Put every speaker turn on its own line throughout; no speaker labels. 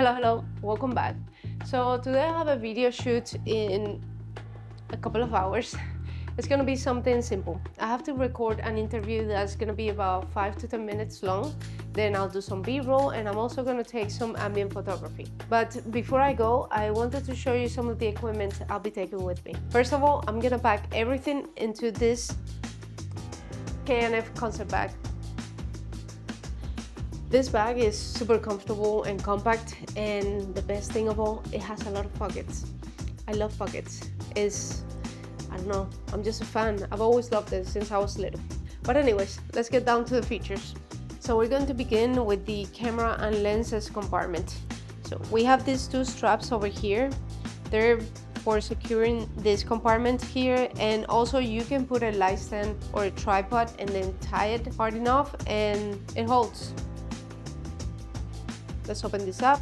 Hello, welcome back. So today I have a video shoot in a couple of hours. It's gonna be something simple. I have to record an interview that's gonna be about 5 to 10 minutes long. Then I'll do some B-roll and I'm also gonna take some ambient photography. But before I go, I wanted to show you some of the equipment I'll be taking with me. First of all, I'm gonna pack everything into this K&F Concept bag. This bag is super comfortable and compact, and the best thing of all, it has a lot of pockets. I love pockets. I don't know, I'm just a fan. I've always loved it since I was little. But anyways, let's get down to the features. So we're going to begin with the camera and lenses compartment. So we have these two straps over here. They're for securing this compartment here, and also you can put a light stand or a tripod and then tie it hard enough and it holds. Let's open this up.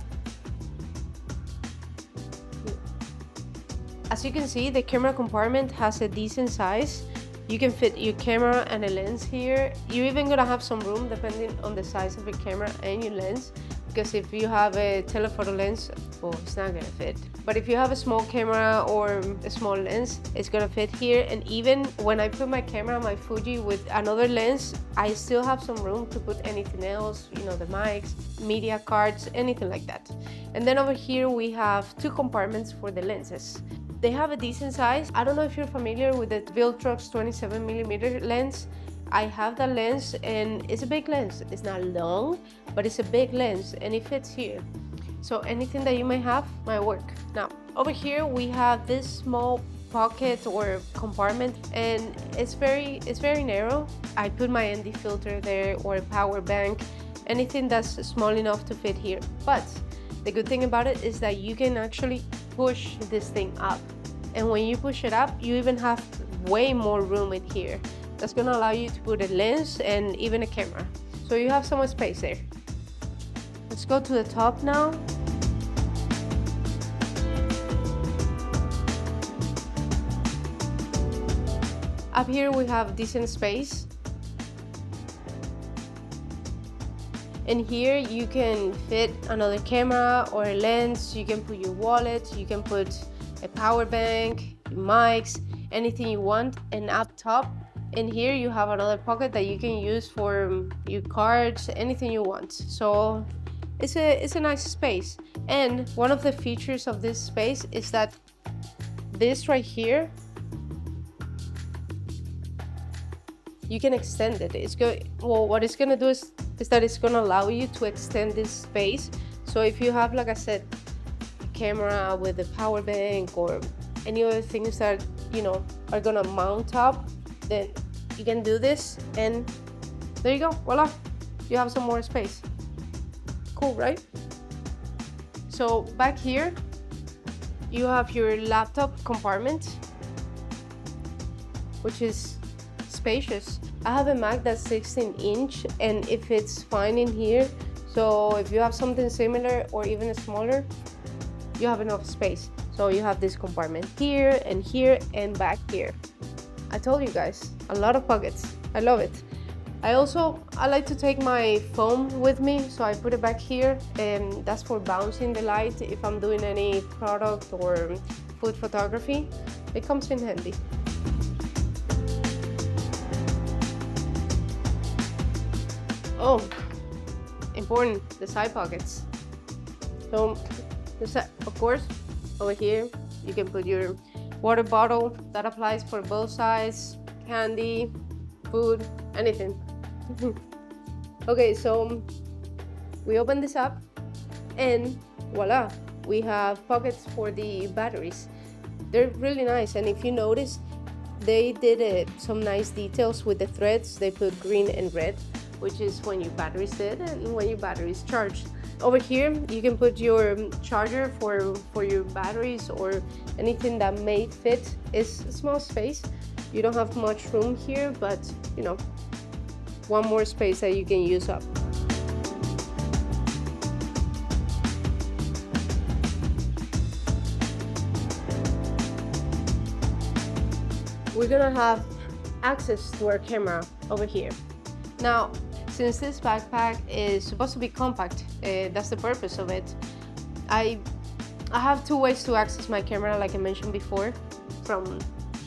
As you can see, the camera compartment has a decent size. You can fit your camera and a lens here. You're even gonna have some room depending on the size of your camera and your lens, because if you have a telephoto lens, well, it's not gonna fit. But if you have a small camera or a small lens, it's gonna fit here. And even when I put my camera, my Fuji, with another lens, I still have some room to put anything else, you know, the mics, media cards, anything like that. And then over here we have two compartments for the lenses. They have a decent size. I don't know if you're familiar with the Viltrox 27mm lens. I have that lens and it's a big lens. It's not long, but it's a big lens and it fits here. So anything that you may have might work. Now, over here we have this small pocket or compartment, and it's very narrow. I put my ND filter there or a power bank, anything that's small enough to fit here. But the good thing about it is that you can actually push this thing up. And when you push it up, you even have way more room in here. That's gonna allow you to put a lens and even a camera. So you have so much space there. Let's go to the top now. Up here we have decent space. And here you can fit another camera or a lens. You can put your wallet, you can put a power bank, mics, anything you want. And up top, in here you have another pocket that you can use for your cards, anything you want. So it's a nice space. And one of the features of this space is that this right here, you can extend it. What it's gonna do is that it's gonna allow you to extend this space. So if you have, like I said, a camera with a power bank or any other things that, you know, are gonna mount up, then you can do this and there you go, voila, you have some more space. Cool, right? So back here you have your laptop compartment, which is spacious. I have a Mac that's 16-inch and it fits fine in here. So if you have something similar or even smaller, you have enough space. So you have this compartment here and back here. I told you guys, a lot of pockets. I love it. I like to take my phone with me, so I put it back here, and that's for bouncing the light if I'm doing any product or food photography. It comes in handy. Oh, important, the side pockets. So, of course, over here, you can put your water bottle. That applies for both sides, candy, food, anything. Okay, so we open this up and voila, we have pockets for the batteries. They're really nice, and if you notice, they did some nice details with the threads. They put green and red, which is when your battery's dead and when your battery is charged. Over here, you can put your charger for your batteries or anything that may fit. It's a small space. You don't have much room here, but you know, one more space that you can use up. We're gonna have access to our camera over here. Now, since this backpack is supposed to be compact, that's the purpose of it, I have two ways to access my camera, like I mentioned before, from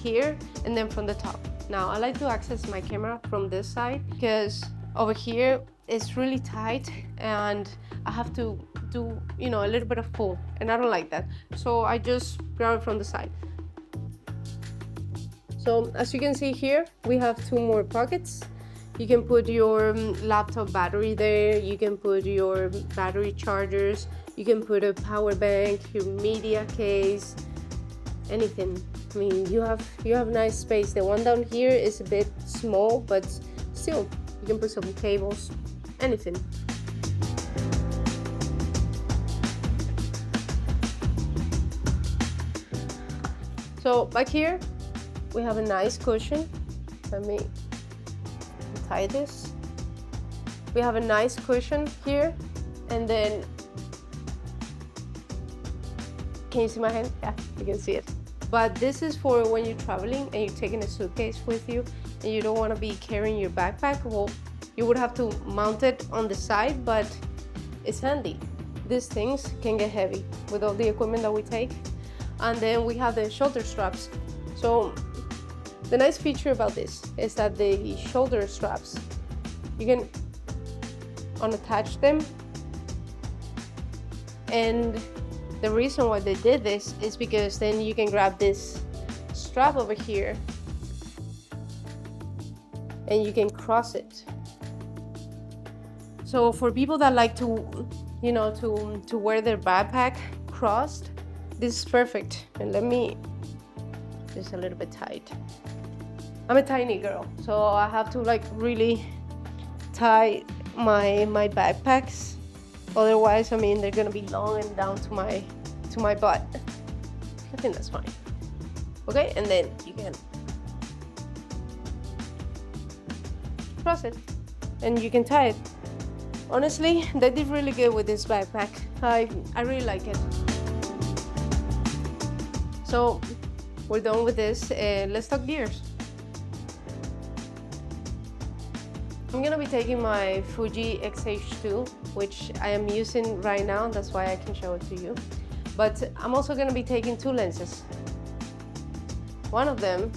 here and then from the top. Now I like to access my camera from this side because over here it's really tight and I have to do, you know, a little bit of pull, and I don't like that. So I just grab it from the side. So as you can see here, we have two more pockets. You can put your laptop battery there, you can put your battery chargers, you can put a power bank, your media case, anything. I mean, you have nice space. The one down here is a bit small, but still, you can put some cables, anything. So back here, we have a nice cushion. Let me tie this. We have a nice cushion here, and then, can you see my hand? Yeah, you can see it. But this is for when you're traveling and you're taking a suitcase with you and you don't want to be carrying your backpack. Well, you would have to mount it on the side, but it's handy. These things can get heavy with all the equipment that we take. And then we have the shoulder straps. So the nice feature about this is that the shoulder straps, you can unattach them, and the reason why they did this is because then you can grab this strap over here and you can cross it. So for people that like to, you know, to wear their backpack crossed, this is perfect. And let me, just a little bit tight. I'm a tiny girl, so I have to like really tie my backpacks. Otherwise, I mean, they're gonna be long and down to my butt. I think that's fine. Okay, and then you can cross it and you can tie it. Honestly, they did really good with this backpack. I really like it. So we're done with this. Let's talk gears. I'm gonna be taking my Fuji XH2, which I am using right now. That's why I can show it to you. But I'm also gonna be taking two lenses. One of them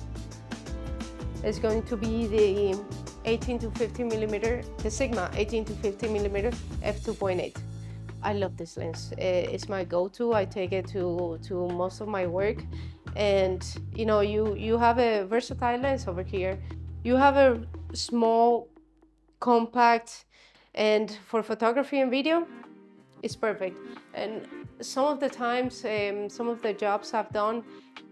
is going to be the 18 to 50 millimeter, the Sigma 18 to 50 millimeter f2.8. I love this lens. It's my go-to. I take it to most of my work. And you know, you have a versatile lens over here. You have a small, compact, and for photography and video, it's perfect. And some of the times, some of the jobs I've done,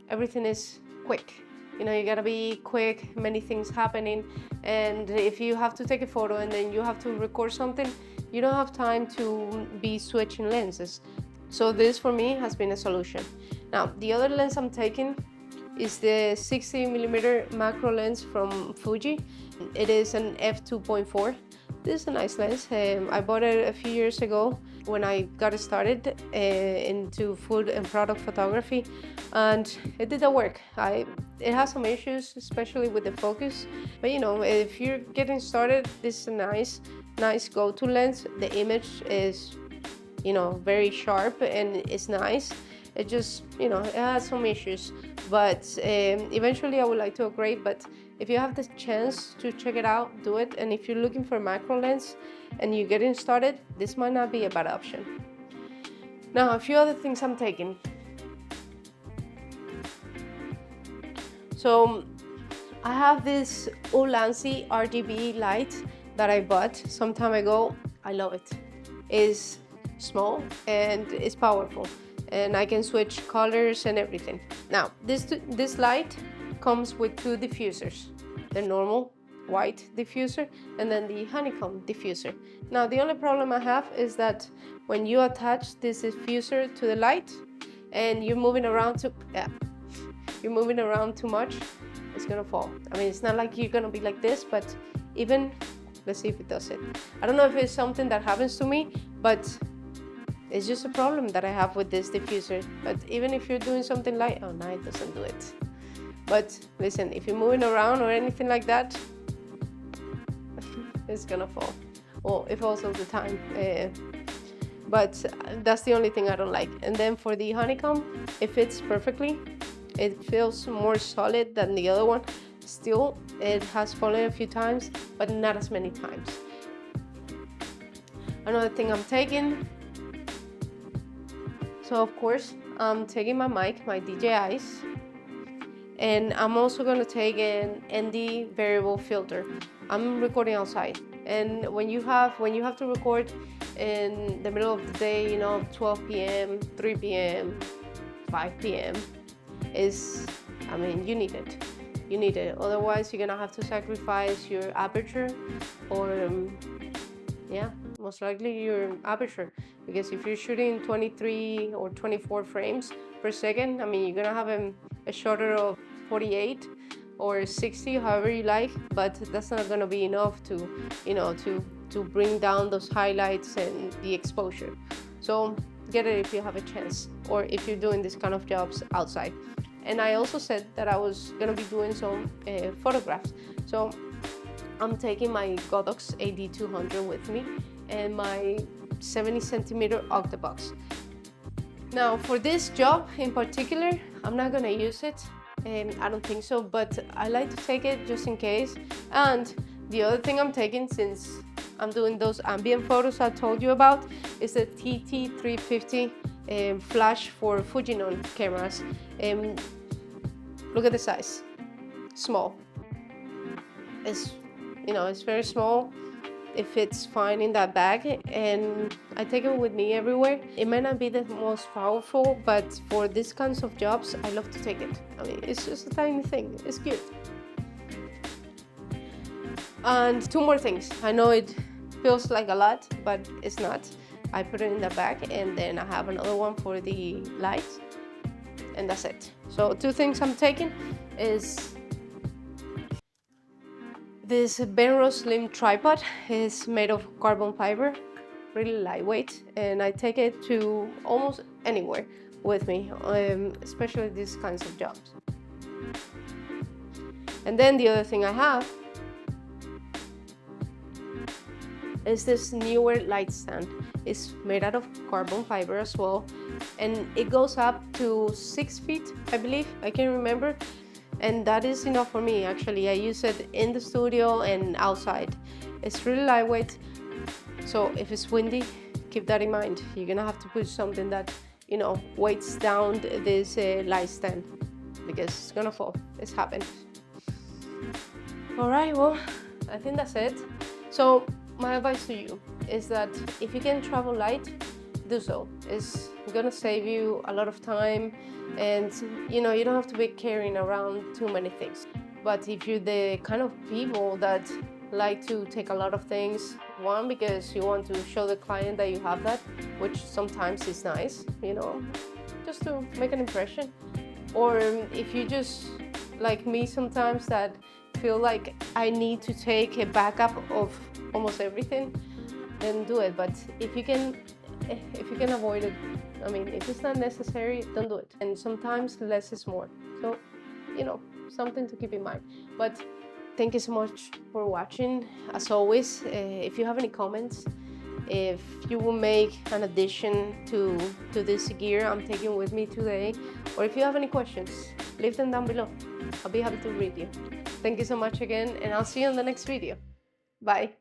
everything is quick. You know, you gotta be quick, many things happening. And if you have to take a photo and then you have to record something, you don't have time to be switching lenses. So this for me has been a solution. Now, the other lens I'm taking is the 60 millimeter macro lens from Fuji. It is an f2.4. This is a nice lens. I bought it a few years ago when I got started into food and product photography, and it did the work. It has some issues, especially with the focus, but you know, if you're getting started, this is a nice go-to lens. The image is, you know, very sharp and it's nice. It just, you know, it has some issues, but eventually I would like to upgrade. But if you have the chance to check it out, do it. And if you're looking for a macro lens and you're getting started, this might not be a bad option. Now, a few other things I'm taking. So I have this Ulanzi RGB light that I bought some time ago. I love it. It's small and it's powerful, and I can switch colors and everything. Now, this light comes with two diffusers, the normal white diffuser and then the honeycomb diffuser. Now, the only problem I have is that when you attach this diffuser to the light and you're moving around too much, it's gonna fall. I mean, it's not like you're gonna be like this, but even, let's see if it does it. I don't know if it's something that happens to me, but it's just a problem that I have with this diffuser. But even if you're doing something like, oh no, it doesn't do it. But listen, if you're moving around or anything like that, it's gonna fall. Well, it falls all the time. but that's the only thing I don't like. And then for the honeycomb, it fits perfectly. It feels more solid than the other one. Still, it has fallen a few times, but not as many times. Another thing I'm taking, so of course, I'm taking my mic, my DJIs, and I'm also gonna take an ND variable filter. I'm recording outside, and when you have to record in the middle of the day, you know, 12 p.m., 3 p.m., 5 p.m., I mean, you need it. You need it. Otherwise, you're gonna have to sacrifice your aperture, or yeah, most likely your aperture, because if you're shooting 23 or 24 frames per second, I mean, you're gonna have a shutter of 48 or 60, however you like, but that's not gonna be enough to, you know, to bring down those highlights and the exposure. So get it if you have a chance, or if you're doing this kind of jobs outside. And I also said that I was gonna be doing some photographs. So I'm taking my Godox AD200 with me and my 70 centimeter octabox. Now for this job in particular, I'm not gonna use it. I don't think so, but I like to take it just in case. And the other thing I'm taking, since I'm doing those ambient photos I told you about, is the TT350 flash for Fujinon cameras. Look at the size, small. It's, you know, it's very small. It fits fine in that bag, and I take it with me everywhere. It might not be the most powerful, but for these kinds of jobs, I love to take it. I mean, it's just a tiny thing. It's cute. And two more things. I know it feels like a lot, but it's not. I put it in the bag, and then I have another one for the lights, and that's it. So two things I'm taking is this Benro slim tripod. Is made of carbon fiber, really lightweight, and I take it to almost anywhere with me, especially these kinds of jobs. And then the other thing I have is this Neewer light stand. It's made out of carbon fiber as well, and it goes up to 6 feet, I believe. I can't remember. And that is enough for me, actually. I use it in the studio and outside. It's really lightweight, so if it's windy, keep that in mind. You're gonna have to put something that, you know, weights down this light stand, because it's gonna fall. It's happened. All right, well, I think that's it. So my advice to you is that if you can travel light, do so. It's gonna save you a lot of time, and you know, you don't have to be carrying around too many things. But if you're the kind of people that like to take a lot of things, one, because you want to show the client that you have that, which sometimes is nice, you know, just to make an impression. Or if you just like me sometimes, that feel like I need to take a backup of almost everything, then do it. But if you can avoid it, I mean, if it's not necessary, don't do it. And sometimes less is more. So, you know, something to keep in mind. But thank you so much for watching. As always, if you have any comments, if you will make an addition to this gear I'm taking with me today, or if you have any questions, leave them down below. I'll be happy to read you. Thank you so much again, and I'll see you in the next video. Bye.